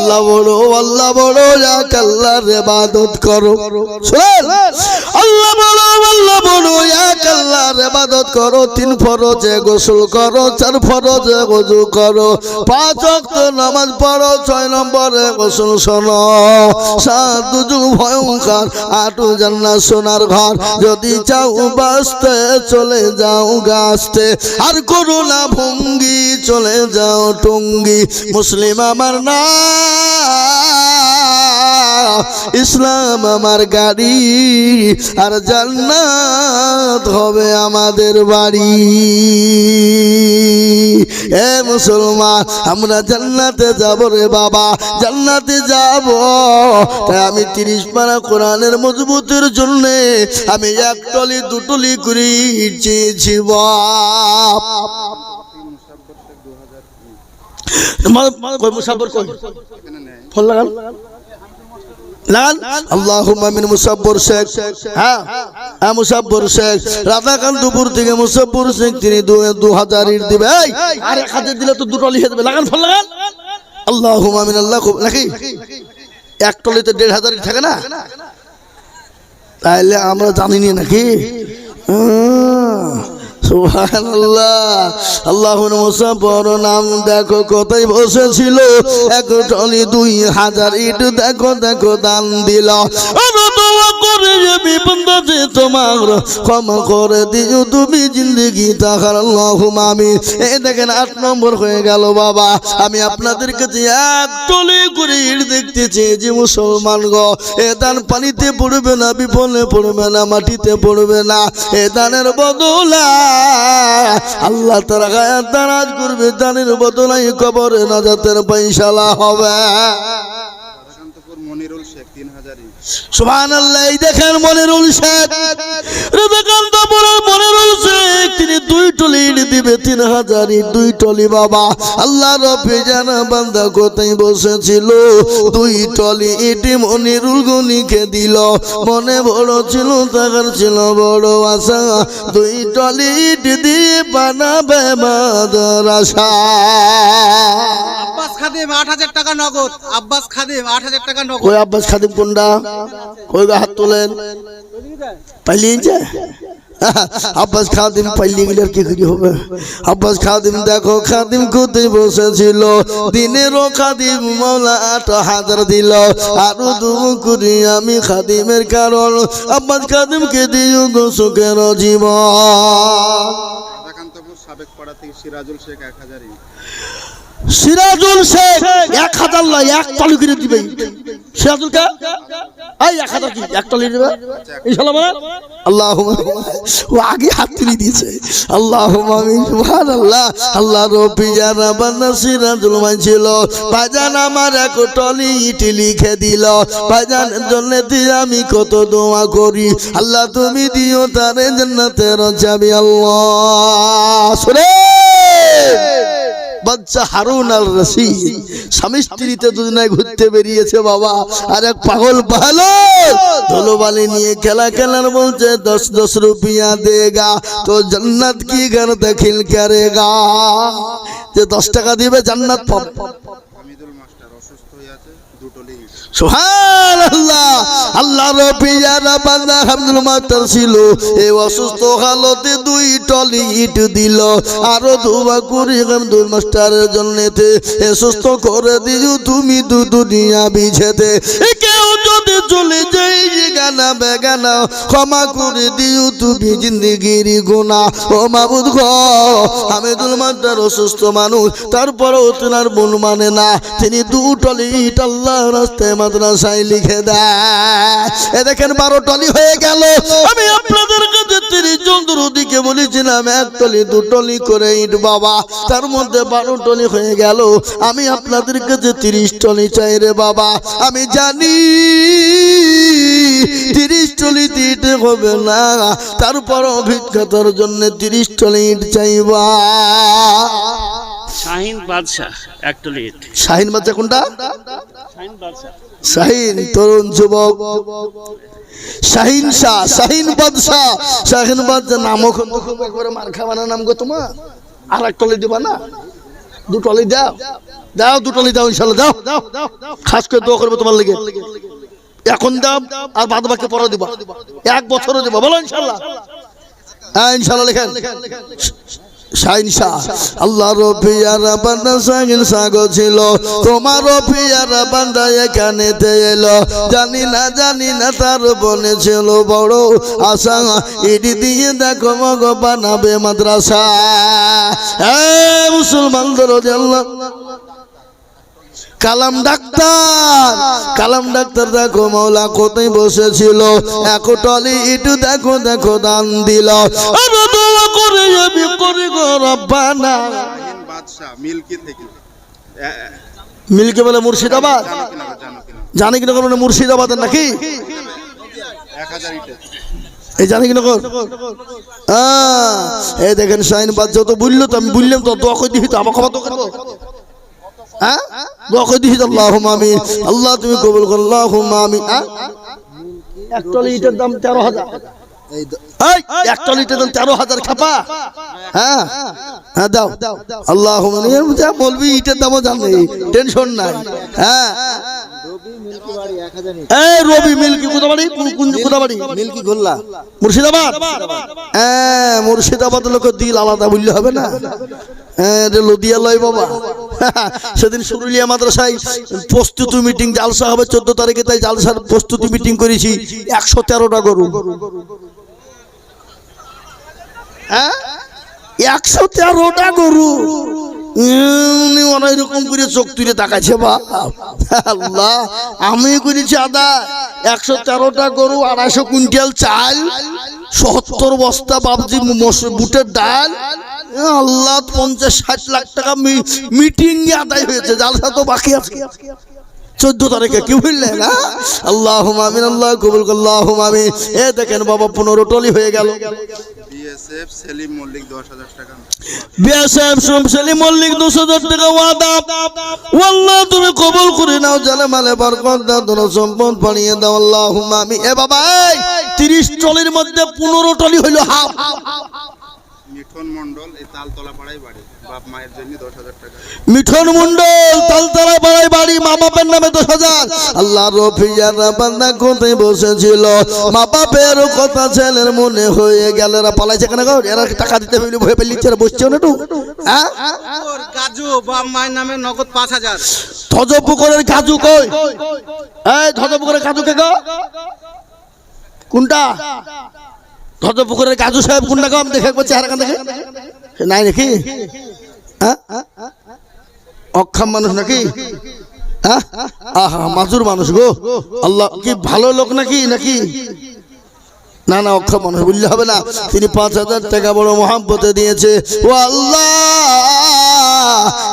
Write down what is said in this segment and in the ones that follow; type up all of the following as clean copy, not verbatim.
আল্লাহ বড় এক আল্লাহর ইবাদত করো শুনেন আল্লাহ বড় এক আল্লাহর ইবাদত করো 3 ফরজে গোসল করো 4 ফরজে ওযু করো 5 ওয়াক্ত নামাজ পড়ো 6 নম্বরে গোসল শোনো 7 দুজু ভয়ঙ্কর 8 জান্নাত সোনার ঘর যদি চাও বাঁচতে চলে যাও গাছতে আর করো না ভঙ্গি চলে যাও টঙ্গি মুসলিম আমার না ইসলাম আমার গাড়ি আর জান্নাত হবে আমাদের বাড়ি এ মুসলমান আমরা জান্নাতে যাব রে বাবা জান্নাতে যাব তাই আমি 30 পারা কোরআনের মজবুতের জন্য আমি 1 টলি 2 টলি করে চেয়েছি বাপ মুসাব্বর কই ফোন লাগান লাগান আল্লাহুম্মা মিন মুসাব্বর শেখ হ্যাঁ মুসাব্বর শেখ রাধাকান্তপুর থেকে মুসাব্বর শেখ তিনি 2000 ইট দিবে এই আর এক হাতে দিলে তো 2 টলি হয়ে যাবে লাগান ফোন লাগান আল্লাহুম্মা মিন আল্লাহ নাকি এক টলিতে 1500 ইট থাকে না তাইলে আমরা জানি না নাকি সুবহানাল্লাহ আল্লাহুর মুসাব্বর নাম দেখো কোথায় বসেছিল 1 টলি 2000 ইট দেখো দান দিল দোয়া করে আমি বান্দা যে তোমার ক্ষমা করে দিও তুমি জিন্দেগি তাহার আল্লাহুম্মা আমিন এই দেখেন 8 নম্বর হয়ে গেল বাবা আমি আপনাদের কাছে 1 টলি করে ইট দেখতেছি যে মুসলমান গো এ দান পানিতে পড়বে না বিপলে পড়বে না মাটিতে পড়বে না এ দানের বদলা আল্লাহ তাআলা গায়াত দারাজ করবে দানের বদলে কবরে নাজাতের পয়সালা হবে মনিরুল শেখ 3000 সুবহানাল্লাহ এই দেখেন মনিরুল শেখ রাধাকান্তপুরের মনিরুল শেখ তিনি 2 টলি ইট দিবে 3000 ইট 2 টলি বাবা আল্লাহ রব্বে জানা বান্দা কোথায় বসেছিল 2 টলি ইট মনিরুল গনিকে দিল মনে বড় ছিল তার ছিল বড় আশা 2 টলি ইট দিয়ে বানাবে মাদ্রাসা আব্বাস খাদিম 8000 টাকা নগদ আব্বাস খাদিম 8000 টাকা নগদ কই আব্বাস খাদিম কোনটা কই হাত তোলেন পাইলিয়ে আব্বাস খাদিম পাইলি গেলে আর কি করি হবে আব্বাস খাদিম দেখো খাদিম কোথায় বসেছিল দিনেরও খাদিম মাওলা 8000 দিল আর দুমু করি আমি খাদিমের কারণ আব্বাস খাদিমকে দিও গো সুখের জীবন রাধাকান্তপুর সাবেক পাড়া থেকে সিরাজুল শেখ 1000 সিরাজুল শেখ 1000 লা 1 টলি করে দিবে সিরাজুল কা এই 1000 কি 1 টলি দিবে ইনশাআল্লাহ বলেন আল্লাহুম্মা ও আগে হাত তুলে দিয়েছে আল্লাহুম্মা আমিন সুবহানাল্লাহ আল্লাহ রব্বি জানা বান্দা সিরাজুল মানছিল ভাইজান আমার 1 টলি ইট লিখে দিল ভাইজানের জন্য আমি কত দোয়া করি আল্লাহ তুমি দিও তার জান্নাতের চাবি আল্লাহ শুনে বাচ্চা হারুন আল রশিদ স্বামী স্ত্রীতে দুজনায় ঘুরতে বেরিয়েছে বাবা আর এক পাগল ভালো ধুলোবালি নিয়ে খেলার বলছে 10 রুপিয়া দেগা তো জান্নাত কি ঘর দাখিল করেগা যে 10 টাকা দিবে জান্নাত পাবে হামিদুল মাস্টার অসুস্থ হয়ে আছে 2 টলি সুবহানাল্লাহ আল্লাহ রব্বি জানা বান্দা হামিদুল মাস্টার ছিল এই অসুস্থ হালতে 2 টলি ইট দিল আর দোয়া করি হামিদুল মাস্টারের জন্যতে সুস্থ করে দিও তুমি দুনিয়া বিছেতে কেউ যদি চলে যাই গানা বেগানা ক্ষমা করে দিও তুমি জিন্দেগির গুনাহ ও মাবুদ গো হামিদুল মাস্টার অসুস্থ মানুষ তারপরেও তার মন মানে না তিনি 2 টলি ইট আল্লাহর রাস্তায় মাদ্রাসায় লিখে দেয় এ দেখেন 12 টলি হয়ে গেল আমি আপনাদের কাছে 30 জন দুরুদিকে বলেছিলাম 1 টলি 2 টলি করে ইট বাবা তার মধ্যে 12 টলি হয়ে গেল আমি আপনাদের কাছে 30 টলি চাই রে বাবা আমি জানি 30 টলি দিতে হবে না তারপর অভিজ্ঞতার জন্য 30 টলি ইট চাইবা শাহিন বাদশা 1 টলি ইট শাহিন বাদশা কোনটা শাহিন বাদশা শাহিন তরুণ যুবক শাহিন শাহ শাহিন বাদশাহ শাহিন বাদশাহ নামও একবারে মার খাওয়ানা নাম গো তোমার আর 1 টলি দিবা না দুটলি দাও, দাও দুটলি দাও, ইনশাল্লাহ দাও, খাস করে দোয়া করবো তোমার লেগে। এখন দাও আর বাদ বাকি পরে দিবা, 1 বছরও দিবা, বলো ইনশাল্লাহ। হ্যাঁ ইনশাল্লাহ লেখেন। আল্লাহ রবিয়ারা বান্দা সাগিন সাগো ছিল, তোমার রবিয়ারা বান্দা এখানেতে এলো। জানি না তার বনে ছিল বড় আশা, ইডি দিয়ে দেখো মগ বানাবে মাদ্রাসা। মুসলমানদের আল্লাহ কালাম ডাক্তার দেখো মৌলা কোথায় বসেছিল, এক টলি ইট দেখো দান দিল। মিল্কি বলে মুর্শিদাবাদ, জানি কিনা কোনো মুর্শিদাবাদের নাকি এই জানি কিনা এই দেখেন শাহিনবাদ যত বললো তো আমি বললাম তো দোয়া করে দিবি তো, আমার খবর তো করবো। হ্যাঁ দোয়া করে দিবি, আল্লাহুম্মা আমিন। আল্লাহ তুমি কবুল করো, আল্লাহুম্মা আমিন। এক টলি ইটের দাম 13,000, এক টলি ইটের দাম 13,000 খাপা। হ্যাঁ হ্যাঁ দাও, আল্লাহুম্মা আমিন। বলবি ইটের দামও জানে, টেনশন নাই। হ্যাঁ রবি মিল্কি কোথা বাড়ি? মিল্কি গোল্লা, মুর্শিদাবাদ। হ্যাঁ মুর্শিদাবাদ লোক দিল আলাদা বললে হবে না। লদিয়া লয় বাবা। সেদিন সুরুলিয়া মাদ্রাসায় প্রস্তুতি মিটিং, জালসা হবে 14 তারিখে, তাই জালসার প্রস্তুতি মিটিং করেছি। 113টা গরু। হ্যাঁ 113টা গরু। অনেক রকম করে চোখ তুলে তাকাচ্ছে। বা আল্লাহ, আমি করেছি আদা 113টা গরু, 250 কুইন্টাল চাল, 70 বস্তা বাবজি বুটের ডাল। আল্লাহ 50-60 লাখ টাকা মিটিং আদায় হয়েছে, জালসা তো বাকি আছে 14 তারিখে। কি বললেন না? আল্লাহুম্মা আমিন, আল্লাহ কবুল করো, আল্লাহুম্মা আমিন। দেখেন বাবা 15 টলি হয়ে গেল। বিএসএফ সেলিম মল্লিক 10,000 টাকা, বিএসএফ সেলিম মল্লিক 2,000 টাকা ওয়াদা। আল্লাহ তুমি কবুল করে নাও, জানে মালে বরকত দাও, ধন সম্পদ বাড়িয়ে দাও, আল্লাহুম্মা আমিন। বাবা 30 টলির মধ্যে 15 টলি হইল হাফ। মিঠন মন্ডল এই তালতলা পাড়ায় বাড়ি, বাপ মায়ের জন্য 10,000 টাকা। মিঠন মন্ডল তালতলা পাড়ায় বাড়ি, মা বাপের নামে 10,000। আল্লাহ রফিয়ারা বান্দা কোথায় বসেছিল, মা বাপের কথা ছেলের মনে হয়ে গেল। এরা পালাইছে কেন গো? এরা টাকা দিতে হইলে ভয় পেয়ে লিখছে, বসছে না একটু। হ্যাঁ কাজু বাপ মায়ের নামে নগদ 5,000। ধজপুকুরের কাজু কই? এই ধজপুকুরের কাজু কে গো? কোনটা? ধজপুকুরের কাজু সাহেব কোনটা গো? আমি দেখে একবার চেহারা কান দেখে নাই নাকি? অক্ষম মানুষ নাকি? আহা মাজুর মানুষ গো। আল্লাহ কি ভালো লোক নাকি? না না অক্ষম মানুষ বললে হবে না। তিনি 5,000 টাকা বড় মহাব্বতে দিয়েছে। ও আল্লাহ,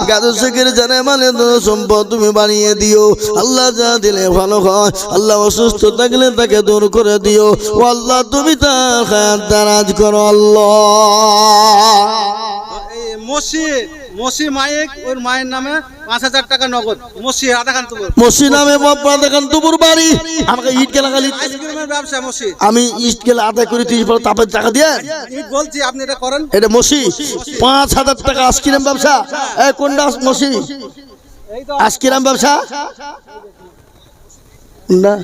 গাজু শেখের জানে মানে সম্পদ তুমি বানিয়ে দিও। আল্লাহ যা দিলে ভালো হয়, আল্লাহ অসুস্থ থাকলে তাকে দূর করে দিও। ও আল্লাহ তুমি তার খায়াত দারাজ করো। আল্লাহ মসি মায়ের, ওর মায়ের নামে 5,000 টাকা নগদ। মসি রাধাকান্তপুর, মসি নামে রাধাকান্তপুর বাড়ি। আমাকে ইট গেলা খালি আইসক্রিমের ব্যবসা মসি। আমি ইট গেলা আদায় করে 30 পর তারপর টাকা দিয়ে ইট বলছি, আপনি এটা করেন। এটা মসি 5,000 টাকা আইসক্রিম ব্যবসা। কোনটা মসি? আইসক্রিম ব্যবসা না।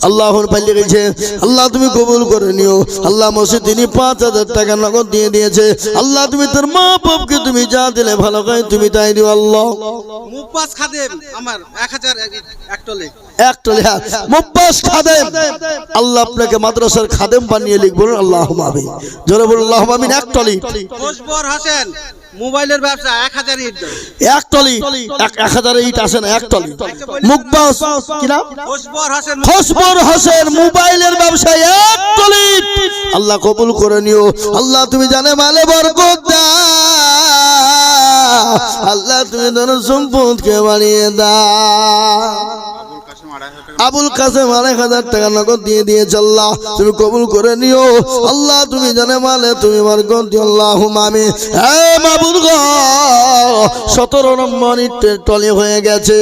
আল্লাহর পাল্লে গেছে। আল্লাহ তুমি কবুল করে নিও। আল্লাহ মসজিদ তিনি 5,000 টাকা নগদ দিয়ে দিয়েছে। আল্লাহ তুমি তোর মা বাপকে তুমি যা দিলে ভালো করে তুমি তাই দিও। আল্লাহ মুপাস খাদেম আমার 1,000 এক টলে। মুপাস খাদেম, আল্লাহ আপনাকে মাদ্রাসার খাদেম বানিয়ে লিখ বলুন আল্লাহুম্মা আমিন। জোরে বলুন আল্লাহুম্মা আমিন। এক টলি। খোশবর হোসেন মোবাইলের ব্যবসা 1,000 ইট। এক টলি 1,000 ইট আসে না, এক টলি। মুকবাস কি নাম? খোশবর হোসেন মোবাইলের ব্যবসায় 1 টলি। আল্লাহ কবুল করে নিও। আল্লাহ তুমি জানে মালে বরকত দাও। আল্লাহ তুমি ধন সম্পদকে বাড়িয়ে দাও। আবুল কাসেম 2,500 টাকা নগদ দিয়ে দিয়েছে। আল্লাহ তুমি কবুল করে নিও। আল্লাহ তুমি জানে মালে তুমি বরকত দিও। আল্লাহুম্মা আমিন। হে মাবুদ গো, 17 নম্বর ইটের টলি হয়ে গেছে,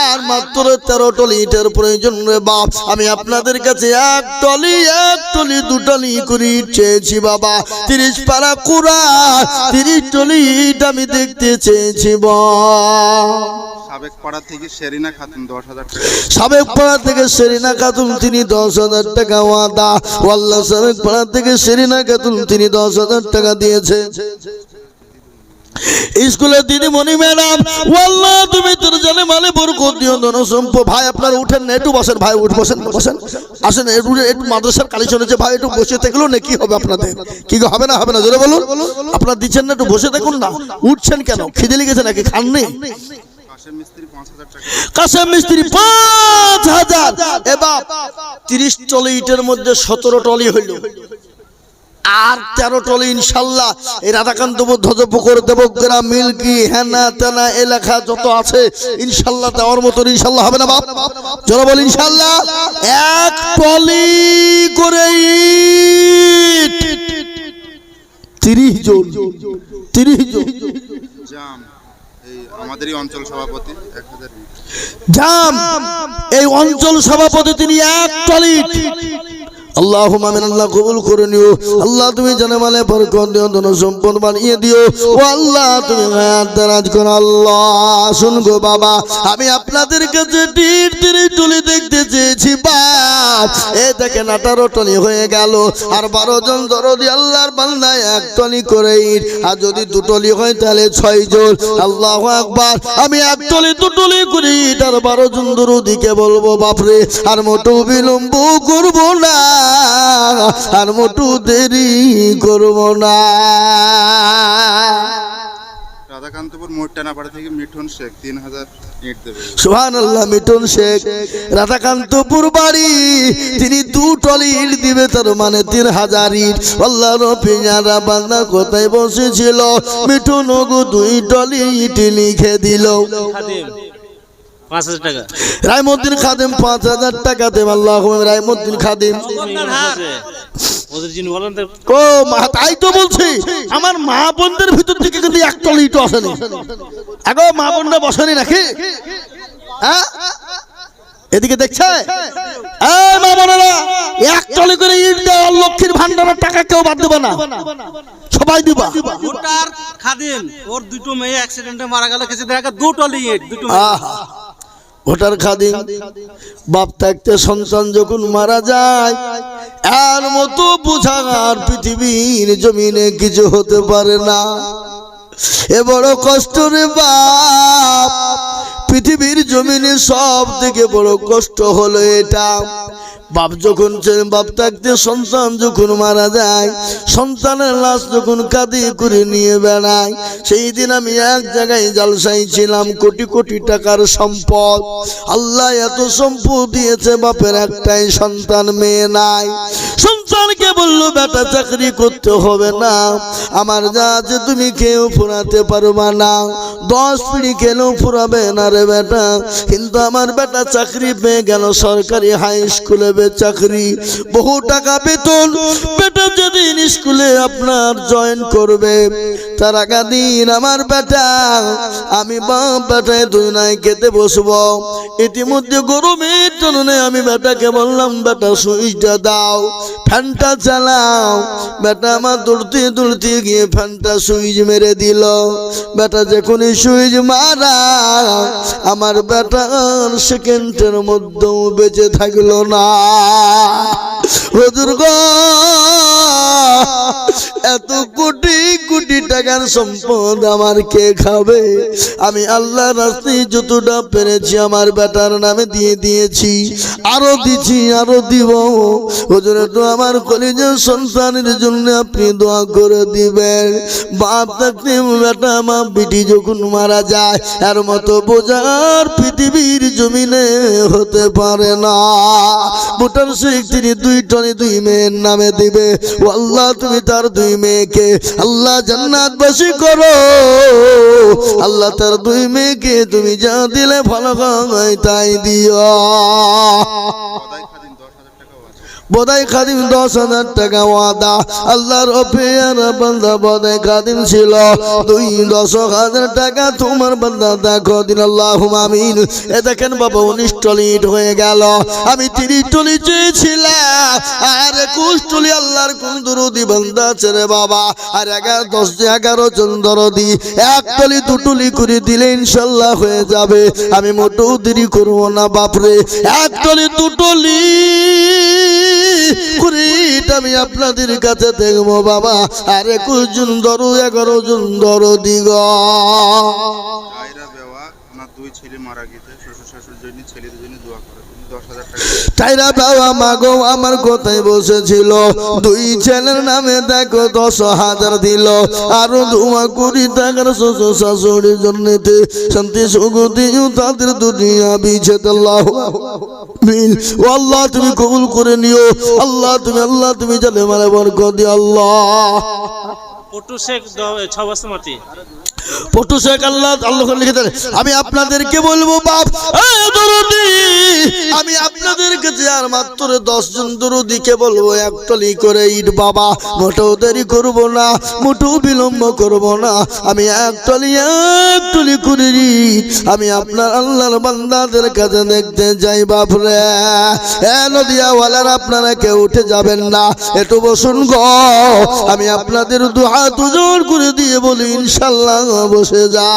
আর মাত্র 13 টলি ইটের প্রয়োজন রে বাপ। আমি আপনাদের কাছে এক টলি 2 টলি করে ইট চেয়েছি বাবা। 30 পারা কুরআন 30 টলি ইট আমি দেখতে চেয়েছি বাপ। সাবেক পাড়া থেকে শেরিনা খাতুন 10,000 টাকা। সাবেক পাড়া থেকে শেরিনা খাতুন তিনি 10,000 টাকা ওয়াদা। ওয়াল্লাহ সাবেক পাড়া থেকে শেরিনা খাতুন তিনি 10,000 টাকা দিয়েছে। স্কুলের দিদিমণি ম্যাডাম, ওয়াল্লাহ তুমি তোর জানে মালে বরকত দিও ধন সম্পদ। ভাই আপনারা উঠেন না, একটু বসেন ভাই, বসেন বসেন আসেন। একটু মাদ্রাসার কালি শুনেছে ভাই, একটু বসে থাকলেও নাকি হবে আপনাদের? কি গো, হবে না? হবে না, জোরে বলুন। আপনারা দিচ্ছেন না, একটু বসে দেখুন না। উঠছেন কেন? খিদে লেগেছে নাকি? খাননি? কাশেম মিস্ত্রি 5,000 টাকা। কাশেম মিস্ত্রি 5,000। এবার 30 টলি ইটের মধ্যে 17 টলি হইল, আর 13 টলি ইনশাল্লাহ এই রাধাকান্তপুর ধ্বজপুকুর দেবগ্রাম মিল্কি হেনা তেনা এলাকা যত আছে ইনশাল্লাহ দেওয়ার মতন ইনশাল্লাহ হবে না বাপ? জোরে বল ইনশাল্লাহ। এক টলি করে ইট 30 জন জাম এই আমাদেরই অঞ্চল সভাপতি 1,000 ইট। জাম এই অঞ্চল সভাপতি তিনি এক টলি ইট। আল্লাহুম্মা আমিন। আল্লাহ কবুল করে নিও। আল্লাহ তুমি জানে মালে বরকত দিও, ধন সম্পদ বানিয়ে দিও। ও আল্লাহ তুমি হায়াত দারাজ করো। আল্লাহ শুন গো বাবা, আমি আপনাদের কাছে 30 টলি দেখতে চেয়েছি বাপ। এই দেখেন 18 টলি হয়ে গেল, আর 12 জন দরদি আল্লাহর বান্দা এক টলি করে ইট। আর যদি 2 টলি হয় তাহলে 6 জন। আল্লাহু আকবার। আমি এক টলি 2 টলি করে ইট আর 12 জন দরদিকে বলবো বাপরে, আর মোটেও বিলম্ব করব না, আর মোটু দেরি করব না। রাধাকান্তপুর মোটটানাপাড়া থেকে মিঠুন শেখ 3,000 ইট দেবে। সুবহানাল্লাহ। মিঠুন শেখ রাধাকান্তপুর বাড়ি, তিনি 2 টলি ইট দিবে, তার মানে 3,000 ইট। আল্লাহ রফিয়ারা বান্দা কোথায় বসেছিল, মিঠুন ওগো 2 টলি ইট লিখে দিল। খাদিম 5,000 টাকা। রাইমুদ্দিন খাদিম 5,000 টাকা দেব। আল্লাহ রাইমুদ্দিন খাদিম। ওদের যিনি বলেন তো ও মা, তাই তো বলছি আমার মা বোনদের ভিতর থেকে কিন্তু এক টলি ইট আসেনি। আগো মা বোনরা বসেনি নাকি? হ্যাঁ, এদিকে দেখছে? এই মা বোনেরা, এক টলি করে ইট দেওয়া লক্ষ্মীর ভান্ডারের টাকা কেউ বাদ দেবে না, সবাই দিবা। ভোটার খাদিম ওর 2টো মেয়ে অ্যাক্সিডেন্টে মারা গেল, কিছু দেখা 2 টলি ইট 2টো মেয়ে। আহা, ভোটার খাদিম বাপ থাকতে সন্তান যখন মারা যায়, এর মতো বোঝার পৃথিবীর জমিনে কিছু হতে পারে না। এ বড় কষ্ট রে বাপ, পৃথিবীর জমিনে সব থেকে বড় কষ্ট হলো এটা। বাপ যখন বাপ থাকতে সন্তান যখন মারা যায়, সন্তানের লাশ যখন কাঁধে করে নিয়ে বেড়ায়, সেই দিন আমি এক জায়গায় জালসাই ছিলাম। কোটি কোটি টাকার সম্পদ, আল্লাহ এত সম্পদ দিয়েছে, বাপের একটাই সন্তান, মেয়ে নাই। সন্তানকে বললো বেটা চাকরি করতে হবে না, আমার যা আছে তুমি কেউ ফুরাতে পারবা না, 10 পিঁড়ি কেন ফুরাবে না রে বেটা। কিন্তু আমার বেটা চাকরি পেয়ে গেল, সরকারি হাই স্কুলে চাকরি, বহু টাকা বেতন। বেটা যেদিন স্কুলে আপনার জয়েন করবে, তার আগা দিন আমার বেটা, আমি বাপ বেটায় দুজনায় খেতে বসবো। ইতিমধ্যে গরমের জন্য আমি বেটাকে বললাম, বেটা সুইচটা দাও, ফ্যানটা চালাও। বেটা আমার দৌড়তে দৌড়তে গিয়ে ফ্যানটা সুইচ মেরে দিল। বেটা যখনই সুইচ মারা, আমার বেটার সেকেন্ডের মধ্যেও বেঁচে থাকলো না। হুজুর গো, এত কোটি কোটি টাকার সম্পদ আমার কে খাবে? আমি আল্লাহর রাস্তায় যতটা পেরেছি আমার বেটার নামে দিয়ে দিয়েছি, আরো দিচ্ছি, আরো দিব। হুজুর তো আমার কলিজার সন্তানের জন্য আপনি দোয়া করে দিবেন। বাপ থাকতে বেটা মা বিটি যখন মারা যায়, এর মতো বোঝার পৃথিবীর জমিনে হতে পারে না। ভোটার শেখ তিনি 2 টনি 2 মেয়ের নামে দিবে। ও আল্লাহ তুমি তার 2 দুই মেয়েকে আল্লাহ জান্নাতবাসী করো। আল্লাহ তার দুই মেয়েকে তুমি যা দিলে ভালো হয় তাই দিও। বদাই খাদিম 10,000 টাকাও আছে। বোধাই খাদিম 10,000 টাকা ওয়াদা। আল্লাহর অপেয়ারা বান্দা বোধাই খাদিম ছিল 10,000 টাকা তোমার বান্দা দেখো দিন। আল্লাহুম্মা আমিন। এ দেখেন বাবা 19 টলি ইট হয়ে গেল। আমি 30 টলি চেয়েছিলাম আর 21 টলি আল্লাহর কোন দরদি বান্দা আছে রে বাবা। আর 11 জন দরদি এক টলি দু টলি করে দিলে ইনশাআল্লাহ হয়ে যাবে। আমি মোটেও দেরি করব না বাপরে। এক টলি দু টলি আমি আপনাদের কাছে দেখবো বাবা। আর 21 জন ধরো 11 জন ধরো দিগ। তাইরা বেওয়া ওনার দুই ছেলে মারা গেছে, শ্বশুর শাশুড়ির জন্য ছেলেদের জন্য দোয়া করে। তুমি 10,000 টাকা তাইরা বাবা মাগো আমার কোথায় বসেছিল। দুই ছেলের নামে দেখো 10,000 দিল। আরো দোয়া করি টাকার শ্বশুর শাশুড়ির জন্য শান্তি সুখ দিও তাদের দুনিয়া বিছেদ। আল্লাহ মিল। ও আল্লাহ তুমি কবুল করে নিও। আল্লাহ তুমি জানে মানে বরকত দিও আল্লাহ। পটু শেখ 6 বস্তা মাটি। পটু শেখ আল্লাহ লিখে দেন। আমি আপনাদেরকে বলবো বাপ দরদি, আমি আপনাদের কাছে আর মাত্র 10 জন দরদিকে বলবো এক টলি করে ইট বাবা। মোটেও দেরি করব না, মোটেও বিলম্ব করব না। আমি এক টলি করে ইট আমি আপনার আল্লাহর বান্দাদের কাছে দেখতে যাই বাপরে। নদিয়াওয়ালার আপনারা কেউ উঠে যাবেন না, একটু বসুন গো। আমি আপনাদের দু হাত জোর করে দিয়ে বলি ইনশাআল্লাহ বসে যা।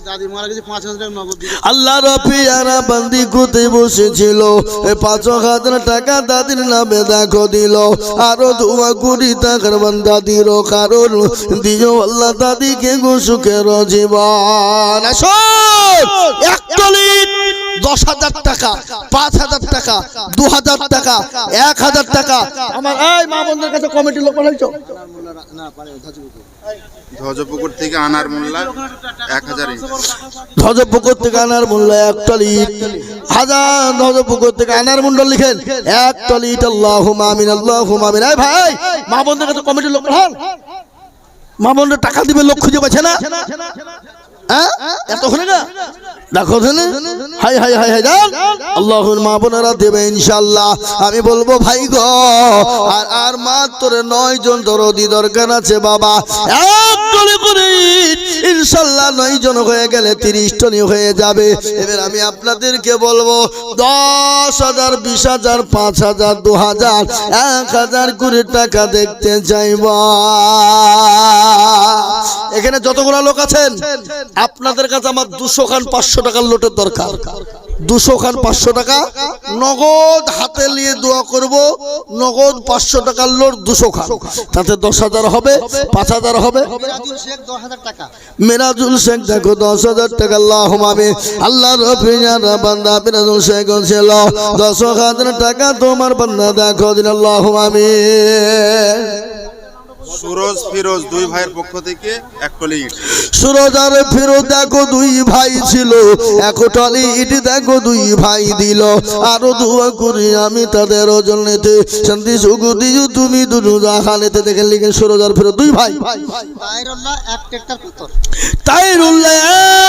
দাদি মারা গেছে 5,000 টাকা নগদ দিল। আল্লাহ রফিয়ারা বান্দি কোতে বসেছিল 5,000 টাকা দাদির নামে দেখো দিল। আরো দোয়া করি টাকার বান্দা দিল, কারণ দিও আল্লাহ দাদিকে সুখের জীবন। এক টলি 10,000 টাকা, 5,000 টাকা, 2,000 টাকা, 1,000 টাকা। আমার এই মা বোনদের কাছে কমিটি লোক বানাইছো। না পারে ধাজুকে। ধ্বজপুকুর থেকে আনার মোল্লা 1,000 ইট। ধ্বজপুকুর থেকে আনার মূল্য এক টলি ইট 1000। ধ্বজপুকুর থেকে আনার মন্ডল লিখেন এক টলি ইট। আল্লাহুম্মা আমিন আল্লাহুম্মা আমিন। এই ভাই মা বোনদের কাছে কমিটির লোক পাঠান। মা বোনদের টাকা দিবে লোক খুঁজে পাচ্ছে না। এত হলে না দেখো হাই হাই হাই হাই আল্লাহুর মা বোনেরা দেবে ইনশাআল্লাহ। আমি বলবো ভাই গো আর মাত্র 9 জন দরদি দরকার আছে বাবা। এক টলি করে ইনশাআল্লাহ 9 জন হয়ে গেলে 30 টনি হয়ে যাবে। এবার আমি আপনাদেরকে বলবো 10,000, 20,000, 5,000, 2,000, 1,000 করে টাকা দেখতে চাইবা। এখানে যতগুলো লোক আছেন আপনাদের কাছে আমার 200 খান 500 টাকার লোটের দরকার। 200 খান 500 টাকা নগদ হাতে নিয়ে দোয়া করব। নগদ 500 টাকার লোট 200 খান, তাতে 10,000 হবে, 5,000 হবে। মেরাজুল শেখ 10,000 টাকা। মেরাজুল শেখ দেখো 10,000 টাকা। আল্লাহুম্মা আমিন। আল্লাহ রফিয়ারা বান্দা মেরাজুল শেখ ছিল 10,000 টাকা তোমার বান্দা দেখো দিন। আল্লাহুম্মা আমিন। সুরজ ফিরোজ দুই ভাইয়ের পক্ষ থেকে এক টলি ইট। সুরজ আর ফিরোজ দেখো দুই ভাই ছিল, এক টলি ইট দেখো দুই ভাই দিল। আরো দোয়া করি আমি তাদের জন্যতে শান্তি সুখ দিও তুমি দুজাহানেতে। দেখেন লিখেন সুরজ আর ফিরোজ দুই ভাই। তাইরুল্লাহ 1 ট্রাক্টর পাথর। তাইরুল্লাহ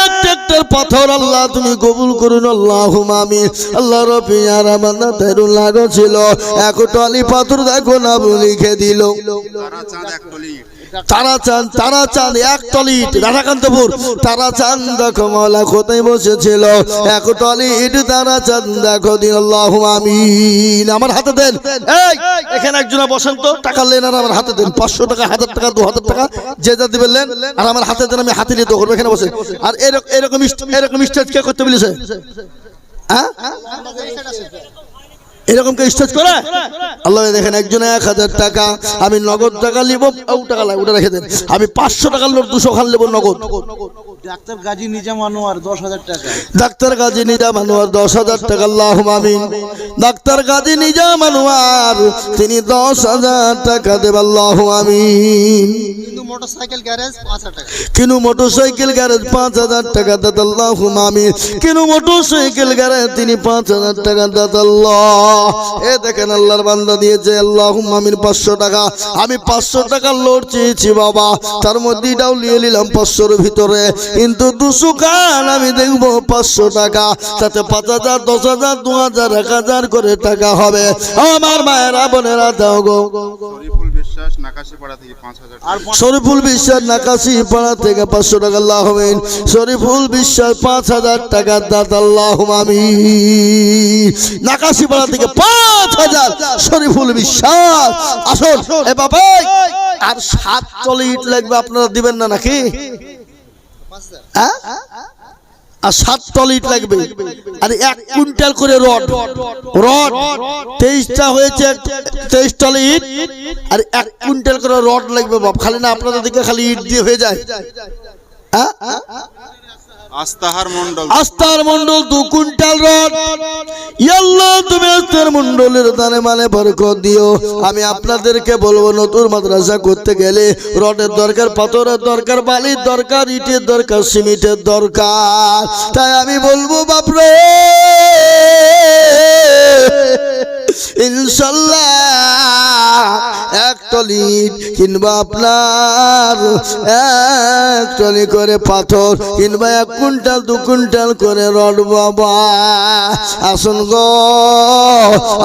1 ট্রাক্টর পাথর। আল্লাহ তুমি কবুল করুন আল্লাহুম্মা আমিন। আল্লাহ রফিয়ারা বান্দা তাইরুল্লাহ গো ছিল 1 টলি পাথর দেখো নাম লিখে দিল। তারা চাঁদ 1 টলি ইট। তারা চাঁদ 1 টলি ইট। রাধাকান্তপুর তারা চাঁদ দেখো মাওলা কোথায় বসেছিল 1 টলি ইট। তারা চাঁদ দেখো দিন। আল্লাহুম্মা আমিন। আমার হাতে দেন। এই এখানে একজন বসেন তো, টাকা নেন আর আমার হাতে দেন। 500 টাকা, 1000 টাকা, 2,000 টাকা যে যা দিবেন নেন আর আমার হাতে দেন। আমি হাতে নিয়ে তো করবো। এখানে বসে আর এরকম স্টেজ কে করতে বলেছে? হ্যাঁ এরকম কে স্টেজ করে? আল্লাহ দেখেন একজন 1,000 টাকা। আমি নগদ টাকা নিব। টাকা লাগে ওটা রেখে দেন। আমি 500 টাকার লোট 200 খান নেব নগদ। ডাক্তার গাজী নিজাম আনোয়ার 10,000 টাকা। ডাক্তার গাজী নিজাম আনোয়ার 10,000 টাকা। আল্লাহুম্মা আমিন। ডাক্তার গাজী নিজাম আনোয়ার তিনি 10,000 টাকা দেব। আল্লাহুম্মা আমিন। কিন্তু মোটরসাইকেল গ্যারেজ 5,000 টাকা। কিনু মোটরসাইকেল গ্যারেজ 5,000 টাকা দাদা। আল্লাহুম্মা আমিন। কিনু মোটরসাইকেল গ্যারেজ তিনি 5,000 টাকা দাদা। আল্লাহ এ দেখেন আল্লাহর বান্দা দিয়েছে আল্লাহুম্মা আমিন 500 টাকা। আমি 500 টাকার লোড চেয়েছি বাবা, তার মধ্যে এটাও নিয়ে নিলাম 500-এর ভিতরে, কিন্তু 200 খান আমি দেখবো 500 টাকা, তাতে 5000, 10000, 2000, 1000 করে টাকা হবে। আমার মায়েরা বোনেরা দাও গো। শরীফুল বিশ্বাস নাকাশিপাড়া থেকে 5000 টাকা। শরীফুল বিশ্বাস নাকাশি পাড়া থেকে 500 টাকা। আল্লাহ আমিন। শরীফুল বিশ্বাস 5000 টাকা দাত। আল্লাহ আমিন। নাকাশি পাড়া থেকে 5000 শরীফুল বিশ্বাস। আসুন এ বাবা, আর 7 টলি ইট লাগবে, আপনারা দিবেন না নাকি? হ্যাঁ, আর 7 টলি ইট লাগবে, আর 1 কুইন্টাল করে রড 23টা হয়েছে, 23 টলি ইট, আর 1 কুইন্টাল করে রড লাগবে বাপ। খালি না আপনাদের দিকে খালি ইট দিয়ে হয়ে যায়? হ্যাঁ, আস্তাহার মন্ডল, আস্তার মন্ডল 2 কুইন্টাল রড। আল্লাহ তুমি আস্তার মন্ডলের দানে মানে বরকত দিও। আমি আপনাদেরকে বলবো, নতুন মাদ্রাসা করতে গেলে রডের দরকার, পাথরের দরকার, বালির দরকার, ইটের দরকার, সিমেন্টের দরকার। তাই আমি বলবো বাপরে, ইনশাল্লাহ 1 টলি ইট কিংবা আপনার 1 টলি করে পাথর কিংবা 1 কুইন্টাল 2 কুইন্টাল করে রড বাবা। আসুন গো,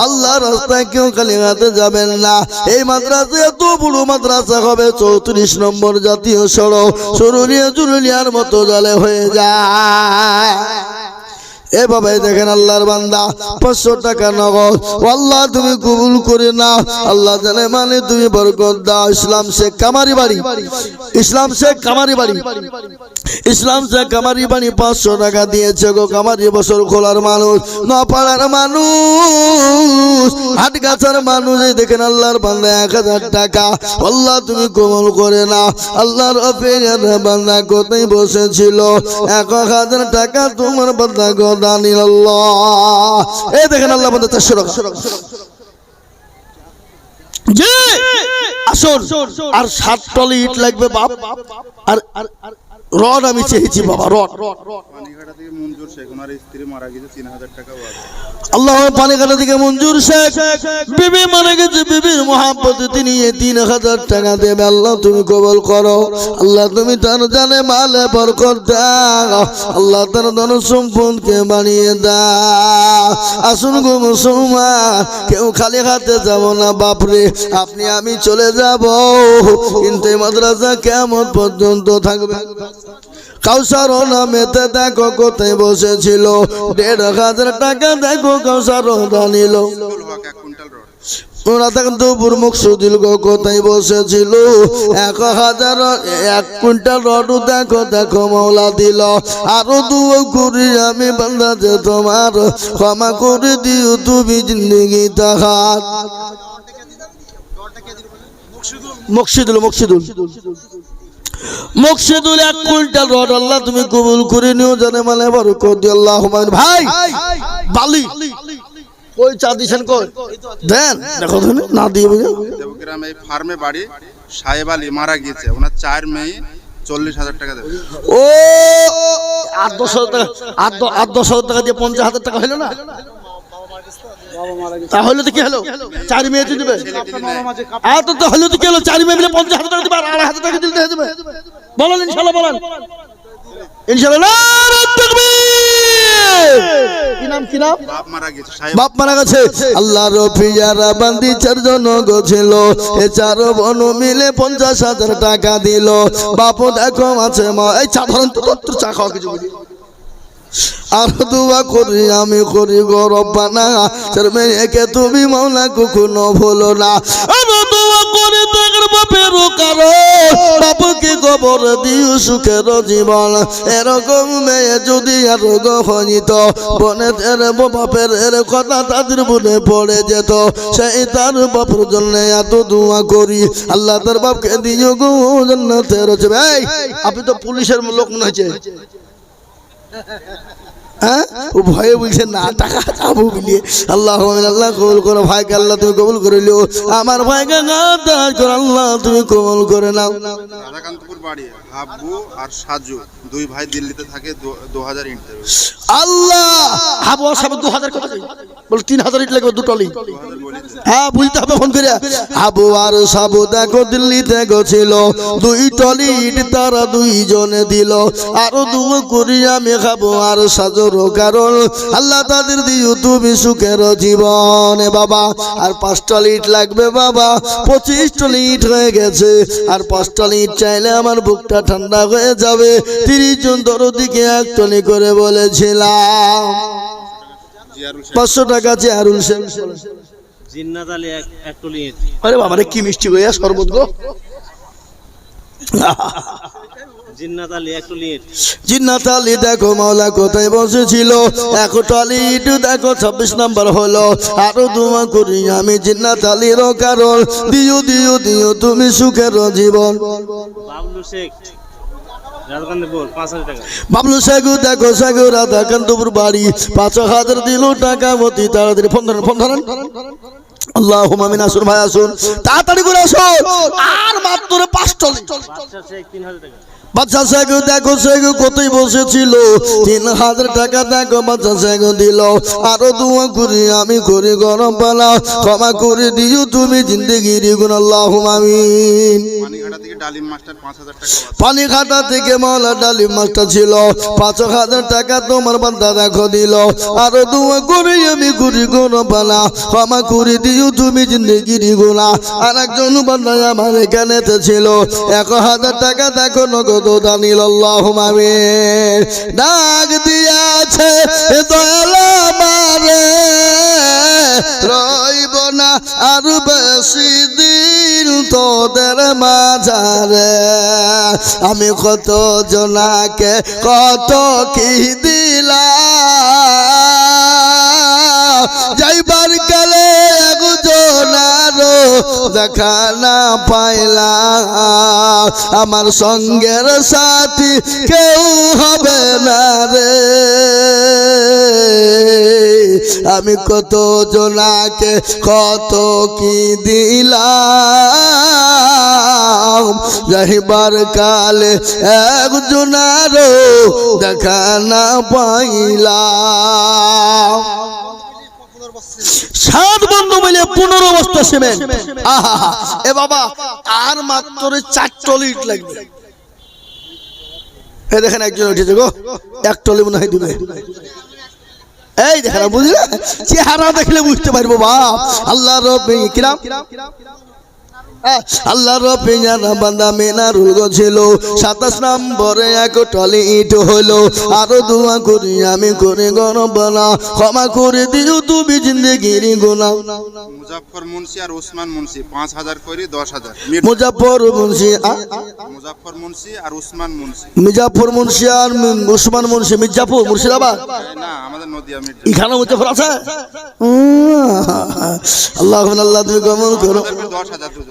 আল্লাহ রাস্তায় কেউ খালি হাতে যাবেন না। এই মাদ্রাসা এত বড় মাদ্রাসা হবে, 34 নম্বর জাতীয় সড়ক সরুলিয়া জুরুলিয়ার মতো জলে হয়ে যায়। এ বাবা দেখেন আল্লাহর বান্দা 500 টাকা নগদ। আল্লাহ তুমি কবুল করে নাও, আল্লাহ জানে মানে তুমি বরকত দাও। ইসলাম শেখ কামারি বাড়ি, ইসলাম শেখ কামারি বাড়ি, ইসলাম শেখ কামারি বাড়ি 500 টাকা দিয়েছে গো। কামারি বছর খোলার মানুষ, নপাড়ার মানুষ, হাটগাছার মানুষ। এই দেখেন আল্লাহর বান্দা 1000 টাকা। আল্লাহ তুমি কবুল করে নাও। আল্লাহর অপেক্ষার বান্দা কোথায় বসেছিল, 1000 টাকা তোমার বান্দা গো দানিল আল্লাহ। এই দেখেন আল্লাহ বান্দা 400 টাকা। জি আসুন, আর 7 টলি ইট লাগবে বাপ, আর রড আমি চেয়েছি বাবা, রড। পানিঘাটা থেকে মঞ্জুর শেখ, ওনার স্ত্রী মারা গেছে, 3000 টাকা ওয়াদা। আল্লাহ পানিঘাটা থেকে মঞ্জুর শেখ, বিবি মারা গেছে, বিবির মহাব্বতে তিনি 3000 টাকা দেবে। আল্লাহ তুমি কবুল করো। আল্লাহ তুমি তার জানে মালে বরকত দাও। আল্লাহ তার ধন সম্পদকে বানিয়ে দাও। আসুন গো মুসলমান, কেউ খালি হাতে যাব না বাপরে। আপনি আমি চলে যাব, কিন্তু এই মাদ্রাসা কিয়ামত পর্যন্ত থাকবে। কাউসার নামেতে দেখো কোথায় বসেছিল, 1500 টাকা দেখো কাউসার দানিল। ফুল হক 1 কুইন্টাল রড। ওরা দেখেন দুপুর মুকসুদিল গো কোথায় বসেছিল, 1 কুইন্টাল রড দেখো দেখো মৌলা দিল। আরো দুয়া করি আমি বান্দা যে তোমার ক্ষমা করে দিও তুমি জিন্দগি তাহার। Muksidul, Muksidul, Muksidul 1 quintal rod. আল্লাহ তুমি কবুল করে নিও, জানে মানে বরকত দিও। আল্লাহুম্মা আমিন। ভাই বালি কই চা দিছেন, কই দেন, দেখো তুমি না দিয়ে বুঝে। দেবগ্রাম এই ফার্মে বাড়ি, সাহেব আলী মারা গিয়েছে, ওনার 4 মেয়ে 40,000 টাকা দেবে। ও 8-10 টাকা, 8-10 টাকা দিয়ে 50,000 টাকা হলো না? তাহলে তো কি হলো, 4 মেয়ে দিবে। আর তো হলো তো কি হলো, 4 মেয়ে মিলে 50,000 টাকা দিবে, আর 2,500 টাকা দিতে হবে। বলেন ইনশাআল্লাহ, বলেন ইনশাআল্লাহ। নারে তাকবীর। কি নাম, কি নাম? বাপ মারা গেছে, সাহেব বাপ মারা গেছে। আল্লাহর পিয়ারা বান্দি 4 জন গছিল, এ 4 বোন মিলে 50,000 টাকা দিল। বাপু দেখো আছে মা, এই চা ধরেন তো, তোর চা খাওয়া কিছু বলি। আর দুয়া করি আমি করি গো রব্বানা, তোর মেয়েকে তুমি মাওলা কখনো ভুলো না। আর দুয়া করি তার বাপের কারো, বাপুকে কবর দিও সুখের জীবন। এরকম মেয়ে যদি আর হইত, বোনের বাপের কথা তাদের মনে পড়ে যেত, সেই তার বাপুর জন্য এত দোয়া করি। আল্লাহ তার বাপকে দিও গো জান্নাতের। এই আপনি তো পুলিশের লোক মনে হচ্ছে, হ্যাঁ ও ভয়ে বলছে না টাকা চাবো বলে আল্লাহ আল্লাহ কবুল করো ভাইকে আল্লাহ তুমি কবুল করে লিও আমার ভাইকে দারাজ করো আল্লাহ তুমি কবুল করে নাও রাধাকান্তপুর বাড়ি হাব্বু আর সাজু দুই ভাই দিল্লিতে থাকে 2000 ইট দেবে আল্লাহ হাবু সাহেব 2000 কত বল 3000 ইট লাগবে দুটো লিং হ্যাঁ বলতে হবে ফোন করে হাবু আর সাবু দেখো দিল্লিতে গেছিল দুই টলি ইট তারা দুইজনে দিল আরো দুও করি আমি খাবো আর সাজুর কারণ আল্লাহ তাদের দিও তুমি সুখের জীবনে বাবা আর 5 টলি ইট লাগবে বাবা 25 টলি ইট হয়ে গেছে আর 5 টলি ইট চাইলে আমার বুকটা ঠান্ডা হয়ে যাবে 30 জন দরদিকে এক টলি করে বলেছিলাম 500 টাকা চেয়ারুল শেখ জিন্নাত আলী এক টলি ইট। আরে বাবা রে কি মিষ্টি গইয়া শরবত গো জিন্নাত আলী এক টলি ইট। জিন্নাত আলী দেখো মাওলা কোথায় বসেছিল এক টলি ইট দেখো 26 নাম্বার হলো আরো দোয়া করি আমি জিন্নাত আলীর কারণ দিও দিও দিও তুমি সুখের জীবন বাবলু শেখ রাধাকান্তপুর 5000 টাকা। বাবলু সাগু দেখো সাগু রাধাকান্তপুর বাড়ি 5000 দিল টাকা মতি তাড়াতাড়ি ফোন ধরেন আল্লাহুম্মা আমিন আসুন ভাই আসুন তাড়াতাড়ি করে আসুন আর মাত্র 5 টলি বাদশা শেখ 3000 টাকা। বাচ্চা সাগু দেখো সাগু কোথায় বসেছিল 3000 টাকা দেখো বাচ্চা সাগু দিল আরো দোয়া করি আমি করি গরম পালা ক্ষমা করে দিও তুমি জিন্দেগির গুণ আল্লাহুম্মা আমিন পানিঘাটা থেকে ডালিম মাস্টার 5000 টাকা পানিঘাটা থেকে মাওলা ডালিম মাস্টার ছিল 5000 টাকা তোমার বান্দা দেখো দিল আরো দোয়া করি আমি করি গরম পালা ক্ষমা করে দিও তুমি জিন্দেগির গুণ আর একজন বান্দা আমার এখানেতে ছিল 1000 টাকা দেখো নগদ দানিল আল্লাহুম্মা আমিন ডাক দিয়াছে দয়াল আমারে রইব না আর বেশি দিন তোদের মাঝারে আমি কত জনাকে কত কি দিলাম যাইবার কালে একজনারও দেখা না পাইলাম আমার সঙ্গের সাথী কেউ হবে না রে আমি কত জনাকে কত কি দিলাম যাইবার কালে একজনারও দেখা না পাইলাম 7 বন্ধু মিলে 15 বস্তা সিমেন্ট আহা এ বাবা আর মাত্র 4 টলি ইট লাগবে এই দেখেন একজন উঠেছে গো 1 টলি মনে হয় দিবে এই দেখেন বুঝলে চেহারা দেখলে বুঝতে পারবো বাপ আল্লাহ রব্বি কিরাম আল্লাহর পেয়ারা বান্দা মিনারুল ছিল 27 নম্বরে এক টলি ইট হলো আরো দোয়া করি আমি করে গরম বানা ক্ষমা করে দিও তুমি জিন্দেগির গুনাহ মুজাফফর মুন্সি আর ওসমান মুন্সি 5000 করে 10000 মুজাফফর মুন্সি মুজাফফর মুন্সি আর ওসমান মুন্সি মির্জাফর মুন্সি আর ওসমান মুন্সি মির্জাফর মুর্শিদাবাদ না আমাদের নদিয়া মির্জা এখানে মুজাফর আছে আল্লাহ আল্লাহ তুমি কবুল করো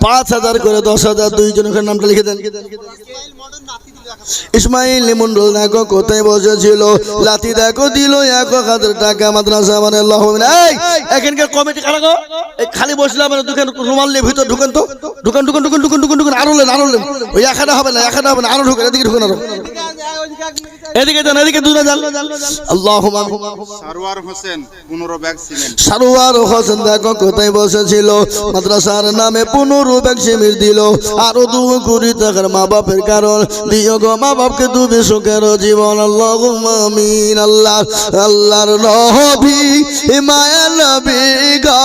5000 করে 10000 দুইজনের নামটা লিখে দেন ইসমাইল মন্ডল দেখো কোথায় বসেছিল লাঠি দেখো দিল 1000 টাকা মাদ্রাসা মানে আল্লাহ এই এখানকার কমিটি কারা গো এই খালি বসলাম মানে দোকান রুমাল নিয়ে ভিতর ঢুকেন তো ঢুকেন আরো লেন ওই একাটা হবে না আরো ঢুকেন এদিকে ঢুকেন আরো এদিকে যান এদিকে দূরে যান আল্লাহুম্মা সারওয়ার হোসেন 15 ব্যাগ সিমেন্ট সারওয়ার হোসেন দেখো কোথায় বসেছিল মাদ্রাসার নামে 15 ব্যাগ সিমেন্ট দিল আরো দোয়া করি তার মা বাপের কারণ দিও গো মা বাপকে তুমি সুখের জীবন আল্লাহুম্মা আমিন আল্লাহ আল্লাহর নবী মায়া নবী গো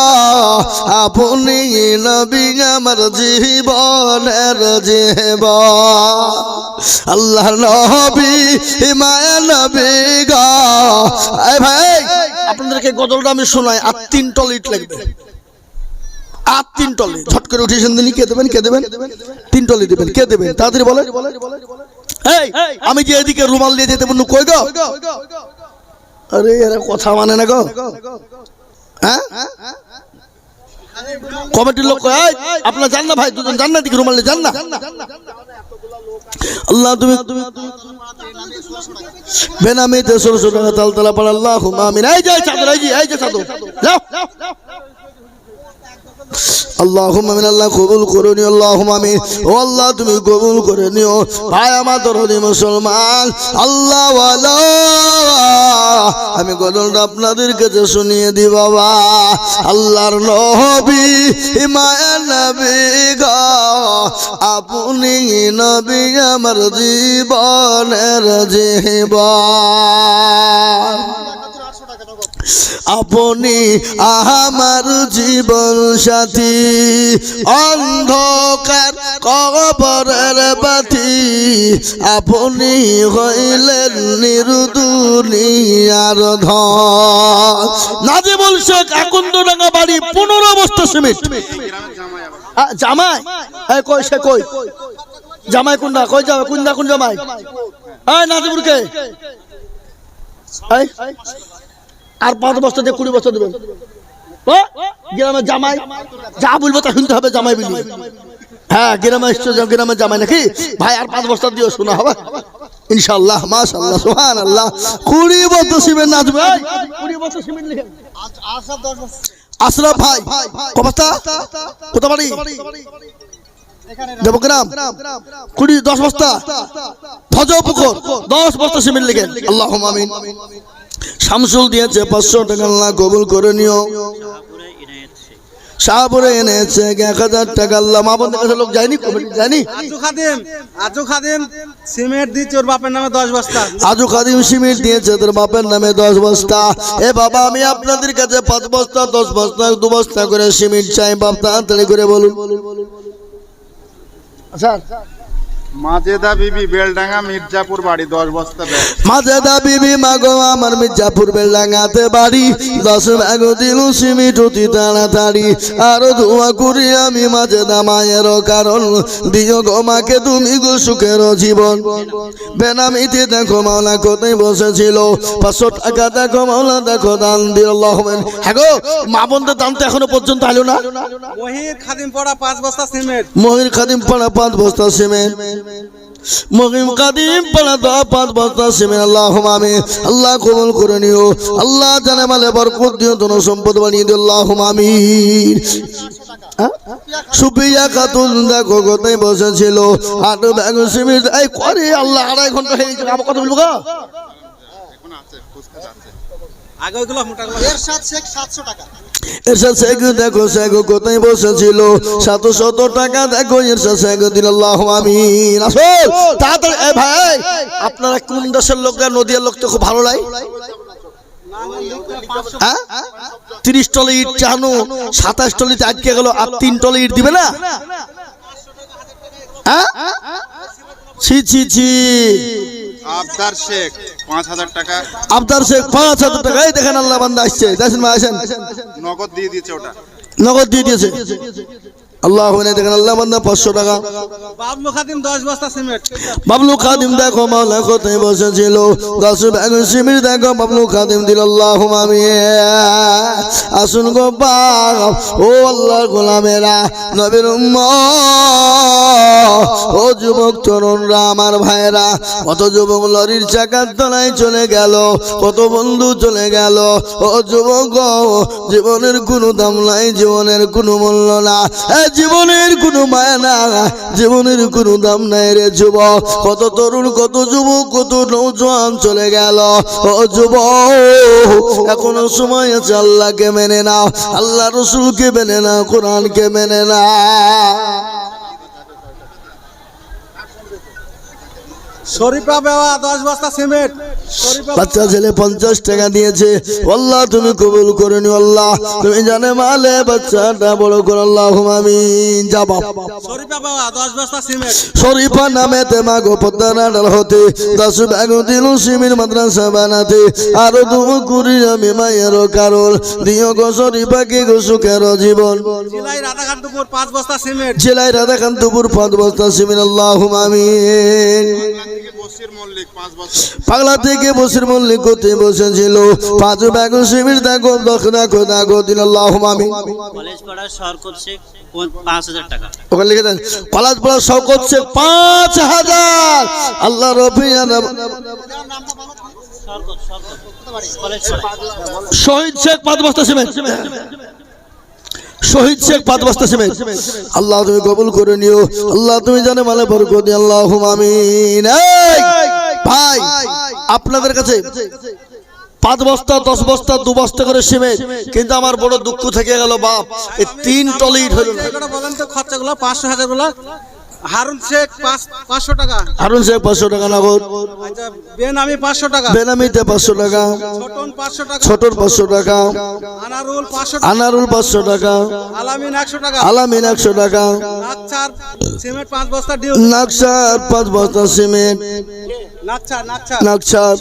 আপনি নবী আমার জীবনের জীবন আল্লাহর নবী মায়া নবী গো এই ভাই আপনাদেরকে গজলটা আমি শোনাই আর 3 টলি ইট লাগবে আর 3 টলি ঝট করে উঠেছেন দিনই কে দেবেন 3 টলি দিবেন কে দেবেন তাড়াতাড়ি বলে এই আমি যে এদিকে রুমাল নিয়ে যেতে বলনু কই গো আরে এরা কথা মানে না গো হ্যাঁ কমিটির লোক কয়, এই, আপনারা যান না ভাই, দুজন যান না, দিকে রুমালে যান না। আল্লাহ তুমি বেনামিতে 1600 টাকা তালতলা পড়া, আল্লাহুম্মা আমিন। এই যে চাদর, এই যে চাদর, যাও। আল্লাহুম্মা আমিন। আল্লাহ কবুল করে নিও, আল্লাহুম্মা আমিন। ও আল্লাহ তুমি কবুল করে নিও। ভাই আমার দরদি মুসলমান, আল্লাহ ওয়ালা, আমি গজলটা আপনাদের কাছে শুনিয়ে দি বাবা। আল্লাহর নবী, মায়া নবী গো, আপনি নবী আমার জীবনের জীবন, আপনি আমার জীবন সাথী, অন্ধকার কবরের বাতি, আপনি হইলেন নির্দুনিয়ার ধন। নাজিবুল শেখ আকন্দডাঙ্গা বাড়ি, 15 বস্তা সিমেন্ট। জামাই কই, সে কই জামাই? কোনটা কই যাবে? কোন জামাই? নাজিবুলকে আর 5 বস্তা দিয়ে 20 বস্তা দেবেন। গ্রামের জামাই যা বলবো তা শুনতে হবে, জামাই বলি। হ্যাঁ, গ্রামের জামাই নাকি ভাই? আর 5 বস্তা দিও, শোনা হবে ইনশাআল্লাহ, মাশাআল্লাহ, সুবহানাল্লাহ। 20 বস্তা সিমেন্ট নাচবে, 20 বস্তা সিমেন্ট লিখেন। আশরাফ ভাই কবস্তা কোথা বাড়ি? দেবগ্রাম। 10 বস্তা ধ্বজপুকুর, 10 বস্তা সিমেন্ট লিখেন, আল্লাহুম্মা আমিন। শামসুল দিয়েছে 500 টাকা, আল্লাহ কবুল করে নিও। শাহপুরে এনেছে 1000 টাকা, আল্লাহ। মা বোনদের কাছে লোক যায়নি, কমিটি যায়নি। আজু খাদিম সিমেন্ট দিয়েছে ওর বাপের নামে 10 বস্তা। আজু খাদিম সিমেন্ট দিয়েছে তোর বাপের নামে 10 বস্তা। এ বাবা, আমি আপনাদের কাছে 5 বস্তা 10 বস্তা 2 বস্তা করে সিমেন্ট চাই, বাপ তাড়াতাড়ি করে বলুন। আচ্ছা, মাজেদা বিবি বেলডাঙ্গা মির্জাপুর বাড়ি 10 বস্তা ব্যাগ। মাজেদা বিবি মাগো আমার মির্জাপুর বেলডাঙ্গাতে বাড়ি, 10 ব্যাগ দিল সিমেন্ট অতি তাড়াতাড়ি। আরো দোয়া করি আমি মাজেদা মায়ের কারণ, দিও গো মাকে তুমি গো সুখের জীবন। বেনামিতে দেখো মাওলা কোথায় বসেছিল, 500 টাকা দেখো মাওলা, দেখো দান দিল। আল্লাহুম্মা। হ্যাঁ গো, মা বোনদের দান তো এখনো পর্যন্ত আলো না। মহির খাদিম পড়া 5 বস্তা সিমেন্ট। মহির খাদিম পাড়া 5 বস্তা সিমেন্ট। মহিম কাদিম পাড়া 5 বস্তা সিমেন্ট, আল্লাহুম্মা আমিন। আল্লাহ কবুল করে নিও, আল্লাহ জানে মালে বরকত দিও, ধন সম্পদ বানিয়ে দিও, আল্লাহুম্মা আমিন। সুপিয়া খাতুন দেখো কোথায় বসেছিল, 8 ব্যাগ সিমেন্ট। এই করে আল্লাহ, 2.5 ঘন্টা হয়ে গেছে, আবার কথা বলবো গো। এখন আছে, ফুসকা আছে। আগে ওইগুলো মোটাগুলো। এরশাদ শেখ 700 টাকা। এরশাদ শেখ দেখো, শেখ কোথায় বসেছিল, 700 টাকা দেখো, এরশাদ শেখ দিল, আল্লাহুম্মা আমিন। আসল তাড়াতাড়ি। এই ভাই, আপনারা কোন দেশের লোকরা? নদিয়ার লোক তো খুব ভালো লাগে। 30 টলে ইট চানো, 27 টলিতে আটকে গেল, আর 3 টলে ইট দিবে না? ছি ছি ছি। আবদার শেখ 5000 টাকা। আবদার শেখ 5000 টাকা। এই দেখেন আল্লাহ বান্দা আসছে, দেখেন মা, আসেন। নগদ দিয়ে দিয়েছে, ওটা নগদ দিয়ে দিয়েছে, আল্লাহ। দেখেন আল্লাহ বান্দা 500 টাকা। বাবলু খাদিম 10 বস্তা সিমেন্ট। বাবলু খাদিম দেখো মাওলা কোথায় বসেছিল, 10 ব্যাগ সিমেন্ট দেখো, বাবলু খাদিম দিল, আল্লাহুম্মা আমিন। আসুন গো বাপ, ও আল্লাহর গোলামেরা, নবীর উম্মত, ও যুবক তরুণরা, আমার ভাইরা, কত যুবক লরির চাকার তলায় চলে গেল, কত বন্ধু চলে গেল। ও যুবক, জীবনের কোনো দাম নাই, জীবনের কোনো মূল্য না, জীবনের কোনো মায়া না, জীবনের কোনো দাম নাই রে যুবক। কত তরুণ, কত যুবক, কত নৌজওয়ান চলে গেল। ও যুবক, এখনো সময় আছে, আল্লাহকে মেনে নাও, আল্লাহ রসুলকে মেনে নাও, কোরআনকে মেনে নাও। শরীফা বেওয়া 10 বস্তা সিমেন্ট। বাচ্চা ছেলে 50 টাকা দিয়েছে, আল্লাহ তুমি কবুল করে নিও, আল্লাহ তুমি জানে মালে বাচ্চাটা বড় করে, আল্লাহুম্মা আমিন। যা বাপ। শরীফা বেওয়া 10 বস্তা সিমেন্ট। শরীফা নামে তে মাগো পদ্মানা ডাল হতে, 10 ব্যাগ দিল সিমেন্ট মাদ্রাসা বানাতে। আরো দোয়া করি আমি মায়ের কারণ, দিও গো শরীফাকে গো সুখের জীবন। জেলায় রাধাকান্তপুর 5 বস্তা সিমেন্ট। জেলায় রাধাকান্তপুর 5 বস্তা সিমেন্ট, আল্লাহুম্মা আমিন। বসির মল্লিক 5 বস্তা। পাগলা থেকে থেকে বসির মল্লিক করতে বসেছিল। 5 ব্যাগ শিবির দেখো দেখো দেখো দিন আল্লাহুম্মা আমিন। কলেজ পাড়ার শরকত শেখ 5000 টাকা। ওখানে লিখে দেন কলেজ পাড়ার শওকত শেখ 5000। আল্লাহ রবি শরকত কলেজ পাড়া। শহীদ শেখ 5 বস্তা সিমেন্ট। শহীদ শেখ 5 বস্তা সিমেন্ট। আল্লাহ তুমি কবুল করে নিও। আল্লাহ তুমি জানে মালে বরকত দিও। আল্লাহুম্মা আমিন। এই ভাই আপনাদের কাছে 5 বস্তা 10 বস্তা 2 বস্তা করে সিমেন্ট, কিন্তু আমার বড় দুঃখ থেকে গেল বাপ, এই 3 টলি ইট হলো না। এগুলো বলেন তো খরচাগুলো 500 গুলো। হারুন শেখ 500 টাকা। হারুন শেখ 500 টাকা নগদ। আচ্ছা বেনামি 500 টাকা। বেনামিতে 500 টাকা। ছোটন 500 টাকা। ছোটর 500 টাকা। আনারুল 500 টাকা। আনারুল 500 টাকা। আলামিন 100 টাকা। আলামিন 100 টাকা। নাকচার সিমেন্ট 5 বস্তা ডিউ। নাকসার 5 বস্তা সিমেন্ট। নাকচার নাকসার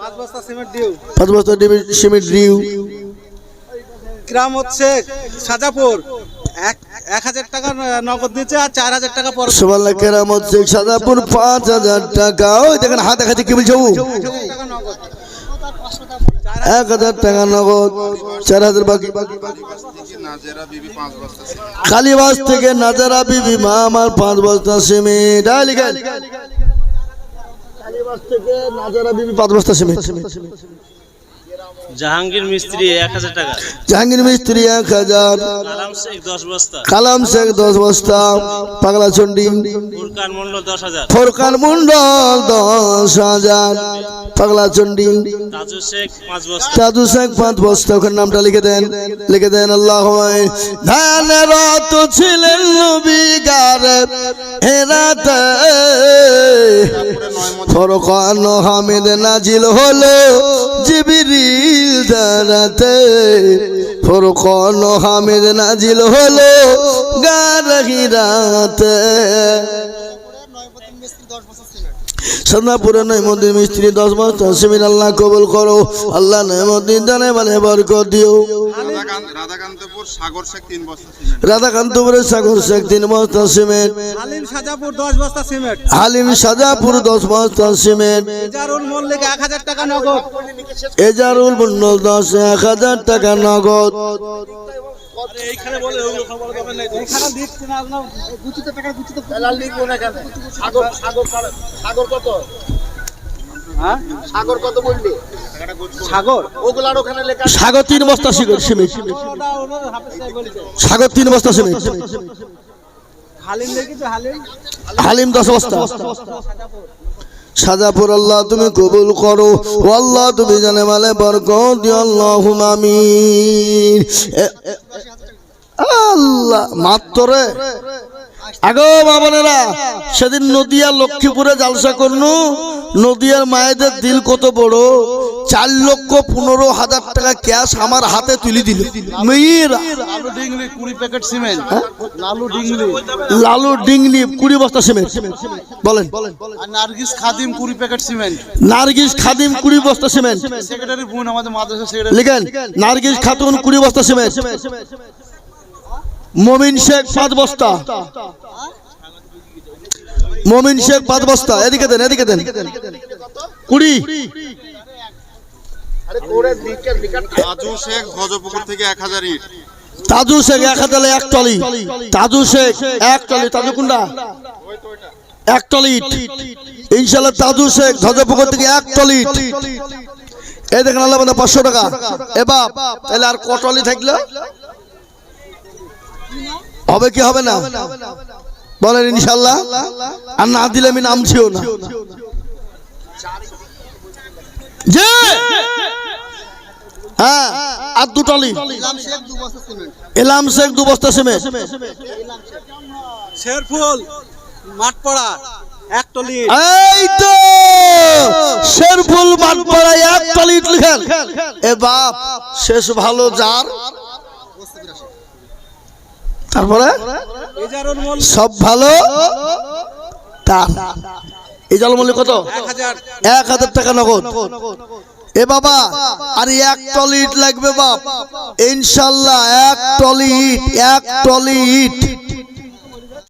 5 বস্তা সিমেন্ট ডিউ। 5 বস্তা সিমেন্ট ডিউ। গ্রাম হচ্ছে সাজাপুর 1000 টাকা নগদ দিচ্ছে আর 4000 টাকা পরে। সুবহানাল্লাহ। কেরামত শেখ সাজাপুর 5000 টাকা। ওই দেখেন হাতে কাছে কি বলছো? 1000 টাকা নগদ। 4000 বাকি। নাজেরা বিবি 5 বস্তা সিমেন্ট। কালীবাস থেকে নাজারা বিবি মা আমার 5 বস্তা সিমেন্ট। লিখেন কালীবাস থেকে নাজারা বিবি 5 বস্তা সিমেন্ট। জাহাঙ্গীর মিস্ত্রি 1000 টাকা। জাহাঙ্গীর মিস্ত্রি 1000। কালাম শেখ 10 বস্তা। কালাম শেখ 10 বস্তা। পাগলা চন্ডী ফুরকান মন্ডল 10,000। ফোরকান মন্ডল 10,000। পাগলা চন্ডী তাজু শেখ 5 বস্তা। তাজু শেখ 5 বস্তা। ওখানে নামটা লিখে দেন আল্লাহুম্মা ধানরত ছিলেন নবী গারে হেরাতে। ফোরকান হামিদ নাজিল হলো জিবরিল দারাতে। ফোরকান হামিদ নাজিল হলো গারে হিরাতে। সদনাপুরে নয়মুদ্দিন মিস্ত্রি 10 বস্তা সিমেন্ট। আল্লাহ কবুল করো। আল্লাহ নয়মুদ্দিন জানে মানে বরকত দিও। রাধাকান্তপুর সাগর শেখ 3 বস্তা সিমেন্ট। রাধাকান্তপুরে সাগর শেখ 3 বস্তা সিমেন্ট। হালিম সাজাপুর 10 বস্তা সিমেন্ট। হালিম সাজাপুর 10 বস্তা সিমেন্ট। এজারুল মল্লিক 1000 টাকা নগদ। এজারুল মন্ডল 10,000 টাকা নগদ। এইখানে দিচ্ছি না আপনার গুছিতে টাকা গুছিতে লিখবো না কেন? সাগর কত? হ্যাঁ সাগর কত বললি? সাগর ওগুলার ওখানে লেখা সাগর 3 বস্তা সিমেন্ট। সাগর 3 বস্তা সিমেন্ট। হালিম দেখিছো হালিম? হালিম 10 বস্তা। সাজাপুর আল্লাহ তুমি কবুল করো। ও আল্লাহ তুমি জানে মালে বরকত দিও। আল্লাহুম্মা আমিন। আল্লাহ মাত্রে আগো বাবানেরা, সেদিন নদিয়া লক্ষ্মীপুরে জালসা করনু। নদিয়ার মায়েদের দিল কত বড়। 4,15,000 টাকা ক্যাশ আমার হাতে তুলে দিল মেয়েরা। Lalu Dingli 20 packet cement. লালু ডিংলি 20 বস্তা সিমেন্ট। বলেন। আর নার্গিস খাদিম 20 প্যাকেট সিমেন্ট। নার্গিস খাদিম 20 বস্তা সিমেন্ট। সেক্রেটারি বোন আমাদের মাদ্রাসা সেক্রেটারি। লিখেন নার্গিস খাতুন 20 বস্তা সিমেন্ট। মমিন শেখ 5 বস্তা। মমিন শেখ 5 বস্তা। এদিকে দেন 20। তাজু শেখ গজপুকুর থেকে 1000 ইট। তাজু শেখ 1000 এক টলি। তাজু শেখ 1 টলি। তাজু কুন্ডা 1 টলি ইট। ইনশাআল্লাহ তাজু শেখ গজপুকুর থেকে 1 টলি ইট। এই দেখেন আল্লাহ বান্দা 500 টাকা। এ বাপ তাহলে আর ক টলি থাকলো? হবে কি হবে না বলেন ইনশাআল্লাহ। আর না দিলে আমি নামছিও না। যে হ্যাঁ আর 2 টলি। এলাম শেখ 2 বস্তা সিমেন্ট। শেরফুল মাঠপাড়া 1 টলি। এই তো শেরফুল মাঠপাড়া 1 টলি লিখেন। এ বাপ শেষ ভালো যার। তারপরে সব ভালো তার। এই জলমূল্য কত? 1000 টাকা নগদ। এ বাবা আর 1 টলি ইট লাগবে বাপ ইনশাআল্লাহ। 1 টলি ইট